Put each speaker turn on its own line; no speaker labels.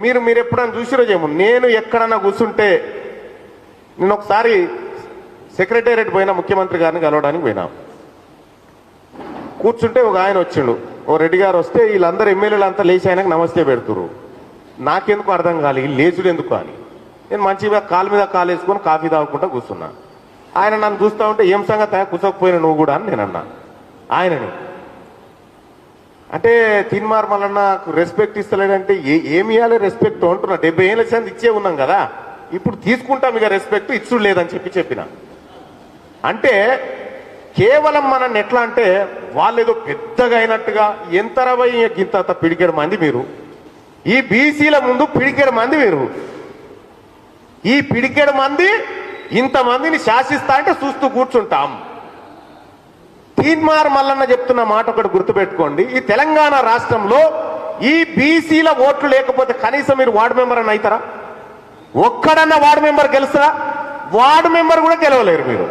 మీరు ఎప్పుడైనా చూసిరో ఏమో, నేను ఎక్కడన్నా కూర్చుంటే, నేను ఒకసారి సెక్రటేరియట్ పోయినా, ముఖ్యమంత్రి గారిని కలవడానికి పోయినా, కూర్చుంటే ఒక ఆయన వచ్చిండు, ఓ రెడ్డి గారు వస్తే వీళ్ళందరూ ఎమ్మెల్యేలు అంతా లేచి ఆయనకు నమస్తే పెడుతురు. నాకెందుకు అర్థం కాదు ఈ లేచుడు ఎందుకు అని. నేను మంచిగా కాలు మీద కాలు వేసుకొని కాఫీ తాగుకుంటా కూర్చున్నా. ఆయన నన్ను చూస్తూ ఉంటే ఏం సంగతి కూర్చోకపోయినా నువ్వు కూడా అని నేను అన్నా ఆయనని. అంటే తీన్మార్ మల్లన్న రెస్పెక్ట్ ఇస్తలేడంటే ఏమి ఇవ్వాలి రెస్పెక్ట్ అంటున్నా. 70 ఏళ్ళ సంది ఇచ్చే ఉన్నాం కదా, ఇప్పుడు తీసుకుంటాం ఇక రెస్పెక్ట్ ఇచ్చుడు లేదని చెప్పిన. అంటే కేవలం మనల్ని ఎట్లా అంటే వాళ్ళు ఏదో పెద్దగా అయినట్టుగా, ఎంతరవై ఇంత పిడికెడు మంది మీరు, ఈ బీసీల ముందు పిడికెడు మంది మీరు, ఈ పిడికెడు మంది ఇంతమందిని శాసిస్తా అంటే చూస్తూ కూర్చుంటాం. తీన్మార్ మల్లన్న చెప్తున్న మాట ఒకటి గుర్తుపెట్టుకోండి, ఈ తెలంగాణ రాష్ట్రంలో ఈ బీసీల ఓట్లు లేకపోతే కనీసం మీరు వార్డు మెంబర్ అని అవుతారా? ఒక్కడన్నా వార్డు మెంబర్ గెలుస్తారా? వార్డు మెంబర్ కూడా గెలవలేరు మీరు.